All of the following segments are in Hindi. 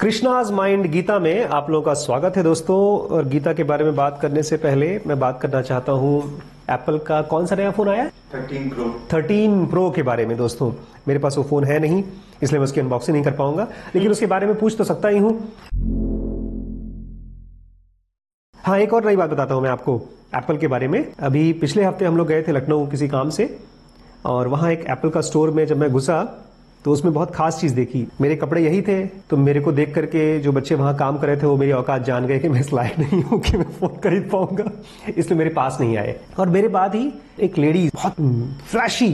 कृष्णाज माइंड गीता में आप लोगों का स्वागत है दोस्तों। और गीता के बारे में बात करने से पहले मैं बात करना चाहता हूं एप्पल का कौन सा नया फोन आया 13 प्रो के बारे में। दोस्तों मेरे पास वो फोन है नहीं, इसलिए मैं उसकी अनबॉक्सिंग नहीं कर पाऊंगा, लेकिन उसके बारे में पूछ तो सकता ही हूं। हाँ, एक और नई बात बताता हूं मैं आपको एप्पल के बारे में। अभी पिछले हफ्ते हम लोग गए थे लखनऊ किसी काम से, और वहां एक एप्पल का स्टोर में जब मैं घुसा तो उसमें बहुत खास चीज देखी। मेरे कपड़े यही थे, तो मेरे को देख करके जो बच्चे वहां काम कर रहे थे वो मेरी औकात जान गए कि मैं इस लायक नहीं हूं कि मैं फोन खरीद पाऊंगा, इसलिए मेरे पास नहीं आए। और मेरे बाद ही एक लेडी बहुत फ्लैशी,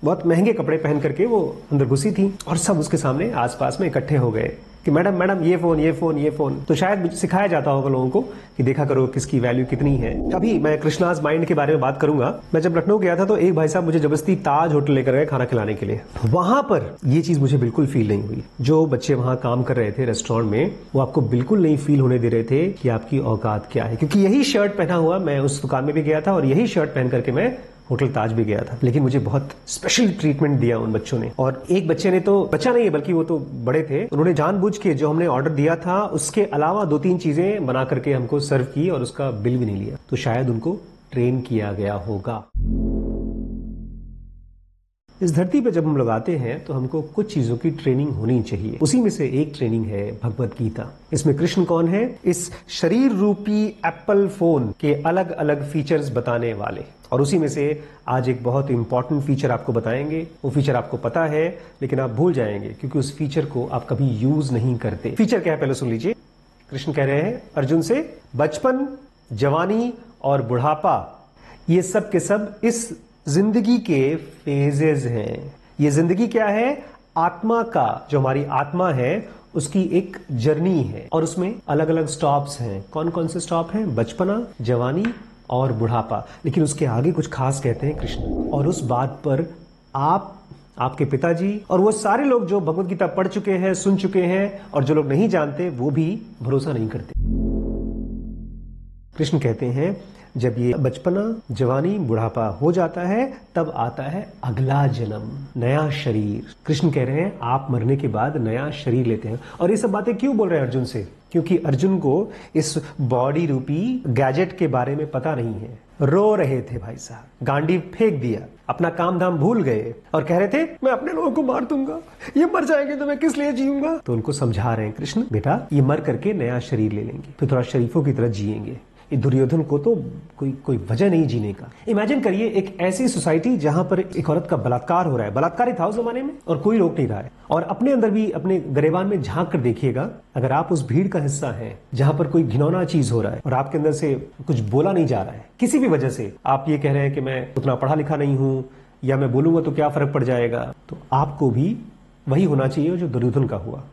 बहुत महंगे कपड़े पहन करके वो अंदर घुसी थी, और सब उसके सामने आसपास में इकट्ठे हो गए कि मैडम मैडम ये फोन ये फोन ये फोन। तो शायद सिखाया जाता होगा लोगों को कि देखा करो किसकी वैल्यू कितनी है। अभी मैं कृष्णाज माइंड के बारे में बात करूंगा। मैं जब लखनऊ गया था तो एक भाई साहब मुझे जबरदस्ती ताज होटल लेकर गए खाना खिलाने के लिए। वहां पर ये चीज मुझे बिल्कुल फील नहीं हुई। जो बच्चे वहां काम कर रहे थे रेस्टोरेंट में, वो आपको बिल्कुल नहीं फील होने दे रहे थे कि आपकी औकात क्या है, क्योंकि यही शर्ट पहना हुआ मैं उस दुकान में भी गया था और यही शर्ट पहन करके मैं होटल ताज भी गया था, लेकिन मुझे बहुत स्पेशल ट्रीटमेंट दिया उन बच्चों ने। और एक बच्चे ने तो, बच्चा नहीं है बल्कि वो तो बड़े थे, उन्होंने जानबूझ के जो हमने ऑर्डर दिया था उसके अलावा 2-3 चीजें बना करके हमको सर्व की और उसका बिल भी नहीं लिया। तो शायद उनको ट्रेन किया गया होगा। इस धरती पे जब हम लोग आते हैं तो हमको कुछ चीजों की ट्रेनिंग होनी चाहिए। उसी में से एक ट्रेनिंग है भगवत गीता। इसमें कृष्ण कौन है? इस शरीर रूपी एप्पल फोन के अलग अलग फीचर्स बताने वाले। और उसी में से आज एक बहुत इंपॉर्टेंट फीचर आपको बताएंगे। वो फीचर आपको पता है लेकिन आप भूल जाएंगे, क्योंकि उस फीचर को आप कभी यूज नहीं करते। फीचर क्या है पहले सुन लीजिए। कृष्ण कह रहे हैं अर्जुन से, बचपन, जवानी और बुढ़ापा ये सब के सब इस जिंदगी के फेजेस हैं। ये जिंदगी क्या है? आत्मा का, जो हमारी आत्मा है उसकी एक जर्नी है, और उसमें अलग अलग स्टॉप्स हैं। कौन कौन से स्टॉप हैं? बचपना, जवानी और बुढ़ापा। लेकिन उसके आगे कुछ खास कहते हैं कृष्ण। और उस बात पर आप, आपके पिताजी और वो सारे लोग जो भगवत गीता पढ़ चुके हैं, सुन चुके हैं, और जो लोग नहीं जानते वो भी भरोसा नहीं करते। कृष्ण कहते हैं जब ये बचपना, जवानी, बुढ़ापा हो जाता है तब आता है अगला जन्म, नया शरीर। कृष्ण कह रहे हैं आप मरने के बाद नया शरीर लेते हैं। और ये सब बातें क्यों बोल रहे हैं अर्जुन से? क्योंकि अर्जुन को इस बॉडी रूपी गैजेट के बारे में पता नहीं है। रो रहे थे भाई साहब, गांडी फेंक दिया, अपना काम धाम भूल गए और कह रहे थे मैं अपने लोगों को मार दूंगा, ये मर जाएंगे तो मैं किस लिए जीऊंगा। तो उनको समझा रहे हैं कृष्ण, बेटा ये मर करके नया शरीर ले लेंगे, फिर थोड़ा शरीफों की तरह जिएंगे। ये दुर्योधन को तो कोई वजह नहीं जीने का। इमेजिन करिए एक ऐसी सोसाइटी जहां पर एक औरत का बलात्कार हो रहा है। बलात्कार ही था उस जमाने में और कोई रोक नहीं रहा है। और अपने अंदर भी, अपने गरेबान में झांक कर देखिएगा, अगर आप उस भीड़ का हिस्सा हैं जहां पर कोई घिनौना चीज हो रहा है और आपके अंदर से कुछ बोला नहीं जा रहा है किसी भी वजह से, आप ये कह रहे हैं कि मैं उतना पढ़ा लिखा नहीं हूं, या मैं बोलूंगा तो क्या फर्क पड़ जाएगा, तो आपको भी वही होना चाहिए जो दुर्योधन का हुआ।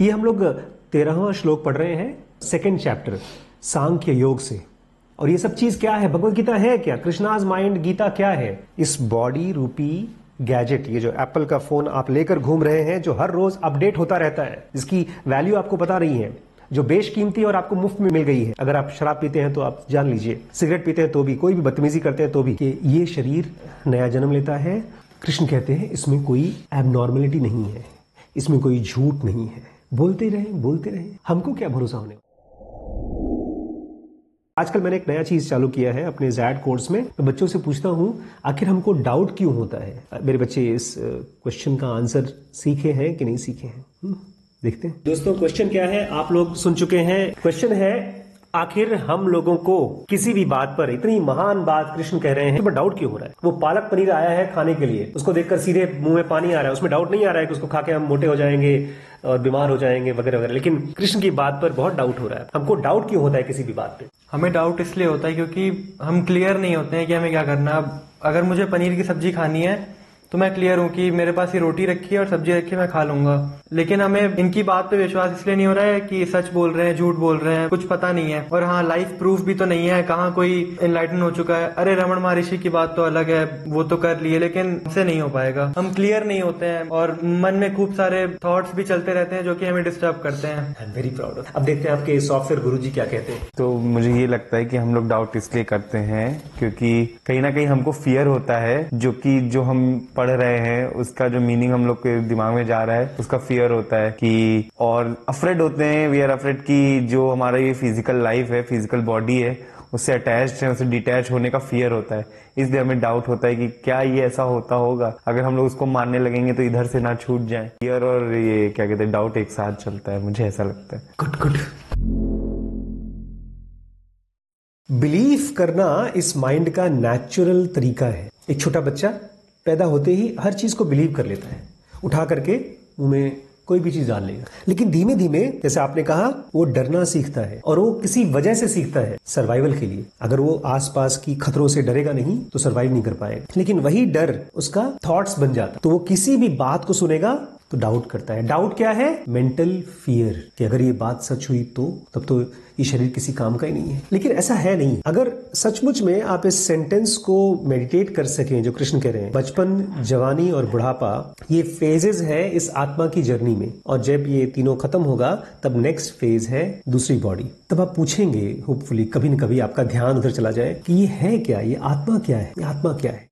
ये हम लोग 13वां श्लोक पढ़ रहे हैं, सेकेंड चैप्टर सांख्य योग से। और ये सब चीज क्या है? भगवत गीता है क्या? कृष्णाज माइंड गीता क्या है? इस बॉडी रूपी गैजेट, ये जो एप्पल का फोन आप लेकर घूम रहे हैं, जो हर रोज अपडेट होता रहता है, जिसकी वैल्यू आपको पता नहीं है, जो बेशकीमती और आपको मुफ्त में मिल गई है। अगर आप शराब पीते हैं तो आप जान लीजिए, सिगरेट पीते हैं तो भी, कोई भी बदतमीजी करते हैं तो भी, कि ये शरीर नया जन्म लेता है। कृष्ण कहते हैं इसमें कोई एबनॉर्मेलिटी नहीं है, इसमें कोई झूठ नहीं है। बोलते रहे, हमको क्या भरोसा होने। आजकल मैंने एक नया चीज चालू किया है अपने ज़ैड कोर्स में। मैं बच्चों से पूछता हूं आखिर हमको डाउट क्यों होता है। मेरे बच्चे इस क्वेश्चन का आंसर सीखे हैं कि नहीं सीखे हैं, देखते हैं। दोस्तों क्वेश्चन क्या है आप लोग सुन चुके हैं। क्वेश्चन है आखिर हम लोगों को किसी भी बात पर, इतनी महान बात कृष्ण कह रहे हैं, पर डाउट क्यों हो रहा है? वो पालक पनीर आया है खाने के लिए, उसको देखकर सीधे मुंह में पानी आ रहा है, उसमें डाउट नहीं आ रहा है कि उसको खा के हम मोटे हो जाएंगे और बीमार हो जाएंगे वगैरह वगैरह। लेकिन कृष्ण की बात पर बहुत डाउट हो रहा है। हमको डाउट क्यों होता है किसी भी बात पे? हमें डाउट इसलिए होता है क्योंकि हम क्लियर नहीं होते हैं कि हमें क्या करना। अब अगर मुझे पनीर की सब्जी खानी है तो मैं क्लियर हूँ कि मेरे पास ये रोटी रखी है और सब्जी रखी है, मैं खा लूंगा। लेकिन हमें इनकी बात पे विश्वास इसलिए नहीं हो रहा है कि सच बोल रहे हैं, झूठ बोल रहे हैं, कुछ पता नहीं है। और हाँ, लाइफ प्रूफ भी तो नहीं है, कहाँ कोई एनलाइटन हो चुका है। अरे रमण महर्षि की बात तो अलग है, वो तो कर लिए, लेकिन हमसे नहीं हो पाएगा। हम क्लियर नहीं होते हैं और मन में खूब सारे थॉट्स भी चलते रहते हैं जो कि हमें डिस्टर्ब करते हैं। I am very proud. अब देखते हैं आपके सॉफ्टवेयर गुरुजी क्या कहते हैं। तो मुझे ये लगता है कि हम लोग डाउट इसलिए करते हैं क्योंकि कहीं ना कहीं हमको फियर होता है, जो हम पढ़ रहे हैं उसका जो मीनिंग हम लोग के दिमाग में जा रहा है उसका फियर होता है कि, और अफ्रेड होते हैं, वी आर अफ्रेड की जो हमारा ये फिजिकल लाइफ है, फिजिकल बॉडी है, उससे अटैच्ड है, उससे डिटैच होने का फियर होता है। इसलिए हमें डाउट होता है कि क्या ये ऐसा होता होगा, अगर हम लोग उसको मानने लगेंगे तो इधर से ना छूट जाए। फियर और ये क्या कहते हैं डाउट एक साथ चलता है, मुझे ऐसा लगता है। Good good. बिलीव करना इस माइंड का नेचुरल तरीका है। एक छोटा बच्चा पैदा होते ही हर चीज को बिलीव कर लेता है, उठा करके मुंह में कोई भी चीज डाल लेगा। लेकिन धीमे धीमे, जैसे आपने कहा, वो डरना सीखता है, और वो किसी वजह से सीखता है, सर्वाइवल के लिए। अगर वो आसपास की खतरों से डरेगा नहीं तो सर्वाइव नहीं कर पाएगा। लेकिन वही डर उसका थॉट्स बन जाता, तो वो किसी भी बात को सुनेगा तो डाउट करता है। डाउट क्या है? मेंटल फियर, कि अगर ये बात सच हुई तो तब तो ये शरीर किसी काम का ही नहीं है। लेकिन ऐसा है नहीं। अगर सचमुच में आप इस सेंटेंस को मेडिटेट कर सकें, जो कृष्ण कह रहे हैं, बचपन, जवानी और बुढ़ापा, ये फेजेस है इस आत्मा की जर्नी में, और जब ये तीनों खत्म होगा तब नेक्स्ट फेज है दूसरी बॉडी। तब आप पूछेंगे, होपफुली कभी न कभी आपका ध्यान उधर चला जाए कि ये है क्या, ये आत्मा क्या है, ये आत्मा क्या है।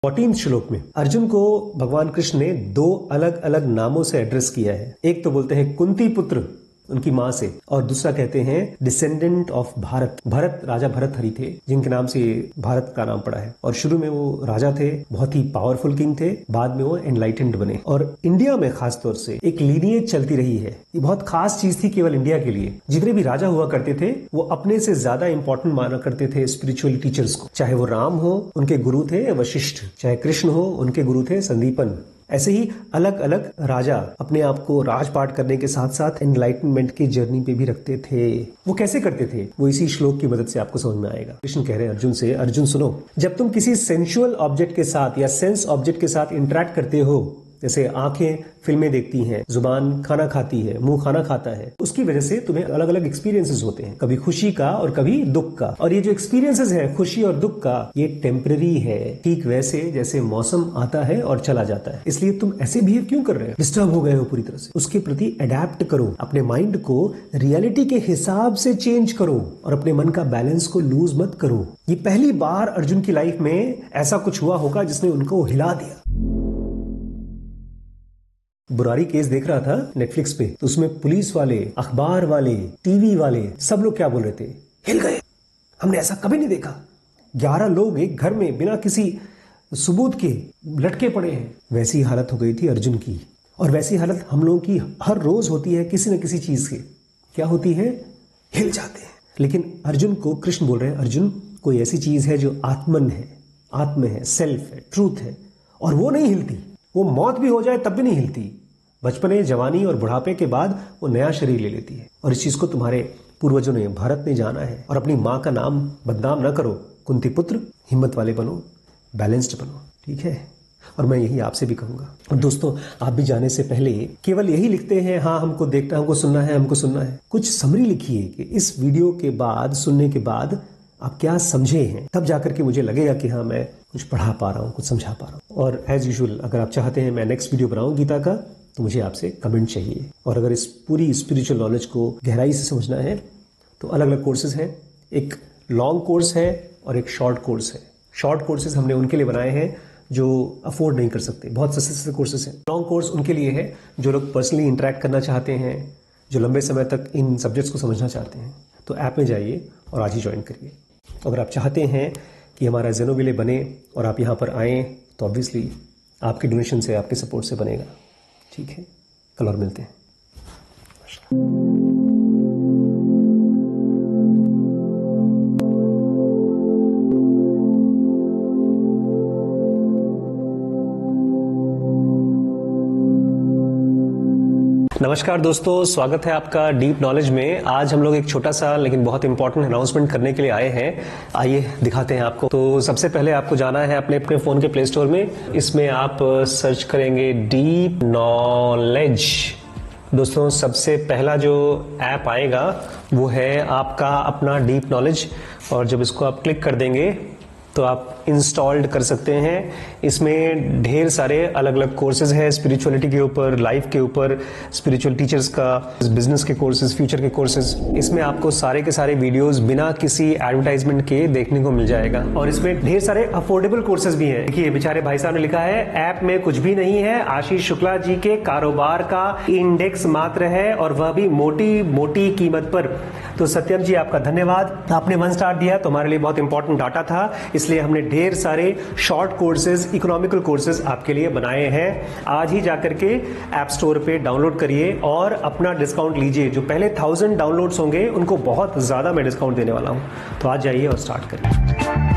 14 श्लोक में अर्जुन को भगवान कृष्ण ने 2 अलग अलग नामों से एड्रेस किया है। एक तो बोलते हैं कुंती पुत्र, उनकी मां से, और दूसरा कहते हैं डिसेंडेंट ऑफ भारत। भरत, राजा भरत हरि थे, जिनके नाम से भारत का नाम पड़ा है। और शुरू में वो राजा थे, बहुत ही पावरफुल किंग थे, बाद में वो एनलाइटेंड बने। और इंडिया में खास तौर से एक लीनिएज चलती रही है, ये बहुत खास चीज थी केवल इंडिया के लिए। जितने भी राजा हुआ करते थे वो अपने से ज्यादा इंपॉर्टेंट माना करते थे स्पिरिचुअल टीचर्स को। चाहे वो राम हो, उनके गुरु थे वशिष्ठ, चाहे कृष्ण हो, उनके गुरु थे संदीपन। ऐसे ही अलग अलग राजा अपने आप को राजपाट करने के साथ साथ एनलाइटनमेंट की जर्नी पे भी रखते थे। वो कैसे करते थे, वो इसी श्लोक की मदद से आपको समझ में आएगा। कृष्ण कह रहे हैं अर्जुन से, अर्जुन सुनो, जब तुम किसी सेंसुअल ऑब्जेक्ट के साथ या सेंस ऑब्जेक्ट के साथ इंटरेक्ट करते हो, जैसे आंखें फिल्में देखती हैं, जुबान खाना खाती है, मुंह खाना खाता है, उसकी वजह से तुम्हें अलग अलग एक्सपीरियंसेस होते हैं, कभी खुशी का और कभी दुख का। और ये जो एक्सपीरियंसेस हैं खुशी और दुख का, ये टेम्पररी है, ठीक वैसे जैसे मौसम आता है और चला जाता है। इसलिए तुम ऐसे बिहेव क्यों कर रहे हो, डिस्टर्ब हो गए हो पूरी तरह से, उसके प्रति अडेप्ट करो, अपने माइंड को रियलिटी के हिसाब से चेंज करो और अपने मन का बैलेंस को लूज मत करो। ये पहली बार अर्जुन की लाइफ में ऐसा कुछ हुआ होगा जिसने उनको हिला दिया। बुरारी केस देख रहा था नेटफ्लिक्स पे, तो उसमें पुलिस वाले, अखबार वाले, टीवी वाले, सब लोग क्या बोल रहे थे, हिल गए, हमने ऐसा कभी नहीं देखा। 11 लोग एक घर में बिना किसी सबूत के लटके पड़े हैं। वैसी हालत हो गई थी अर्जुन की, और वैसी हालत हम लोगों की हर रोज होती है किसी न किसी चीज के। क्या होती है? हिल जाते हैं। लेकिन अर्जुन को कृष्ण बोल रहे हैं, अर्जुन कोई ऐसी चीज है जो आत्मन है, आत्म है, सेल्फ है, ट्रूथ है, और वो नहीं हिलती। वो मौत भी हो जाए तब भी नहीं हिलती। बचपने, जवानी और बुढ़ापे के बाद वो नया शरीर ले लेती है। और इस चीज को तुम्हारे पूर्वजों ने, भारत ने जाना है। और अपनी माँ का नाम बदनाम ना करो, कुंती पुत्र, हिम्मत वाले बनो, बैलेंस्ड बनो, ठीक है। और मैं यही आपसे भी कहूंगा। और दोस्तों, आप भी जाने से पहले केवल यही लिखते हैं, हाँ हमको देखना, हमको सुनना है, हमको सुनना है। कुछ समरी लिखिए कि इस वीडियो के बाद, सुनने के बाद आप क्या समझे हैं, तब जाकर के मुझे लगेगा कि हाँ मैं कुछ पढ़ा पा रहा हूँ, कुछ समझा पा रहा हूँ। और एज यूजुअल, अगर आप चाहते हैं मैं नेक्स्ट वीडियो बनाऊं गीता का, तो मुझे आपसे कमेंट चाहिए। और अगर इस पूरी स्पिरिचुअल नॉलेज को गहराई से समझना है तो अलग अलग कोर्सेज हैं। एक लॉन्ग कोर्स है और एक शॉर्ट कोर्स है। शॉर्ट कोर्सेज हमने उनके लिए बनाए हैं जो अफोर्ड नहीं कर सकते, बहुत सस्ते कोर्सेज हैं। लॉन्ग कोर्स उनके लिए है जो लोग पर्सनली इंटरेक्ट करना चाहते हैं, जो लंबे समय तक इन सब्जेक्ट्स को समझना चाहते हैं। तो ऐप में जाइए और आज ही ज्वाइन करिए। अगर आप चाहते हैं कि हमारा ज़ेनोविले बने और आप यहाँ पर आएँ, तो ऑब्वियसली आपके डोनेशन से, आपके सपोर्ट से बनेगा, ठीक है। कल और मिलते हैं। नमस्कार दोस्तों, स्वागत है आपका डीप नॉलेज में। आज हम लोग एक छोटा सा लेकिन बहुत इंपॉर्टेंट अनाउंसमेंट करने के लिए आए हैं। आइए दिखाते हैं आपको। तो सबसे पहले आपको जाना है अपने अपने फोन के प्ले स्टोर में। इसमें आप सर्च करेंगे डीप नॉलेज। दोस्तों, सबसे पहला जो ऐप आएगा वो है आपका अपना डीप नॉलेज, और जब इसको आप क्लिक कर देंगे तो आप आप इंस्टॉल्ड कर सकते हैं। इसमें ढेर सारे अलग अलग कोर्सेज हैं, स्पिरिचुअलिटी के ऊपर, लाइफ के ऊपर, स्पिरिचुअल टीचर्स का, बिजनेस के कोर्सेज, फ्यूचर के कोर्सेज। इसमें आपको सारे के सारे वीडियोस बिना किसी एडवर्टाइजमेंट के देखने को मिल जाएगा। और इसमें ढेर सारे अफोर्डेबल कोर्सेज भी हैं। देखिए बेचारे भाई साहब ने लिखा है, ऐप में कुछ भी नहीं है, आशीष शुक्ला जी के कारोबार का इंडेक्स मात्र है और वह भी मोटी मोटी कीमत पर। तो सत्यम जी आपका धन्यवाद, आपने 1 स्टार दिया तो हमारे लिए बहुत इंपॉर्टेंट डाटा था, इसलिए हमने ढेर सारे शॉर्ट कोर्सेज, इकोनॉमिकल कोर्सेज आपके लिए बनाए हैं। आज ही जाकर के ऐप स्टोर पे डाउनलोड करिए और अपना डिस्काउंट लीजिए। जो पहले 1000 डाउनलोड्स होंगे उनको बहुत ज्यादा मैं डिस्काउंट देने वाला हूं, तो आज जाइए और स्टार्ट करिए।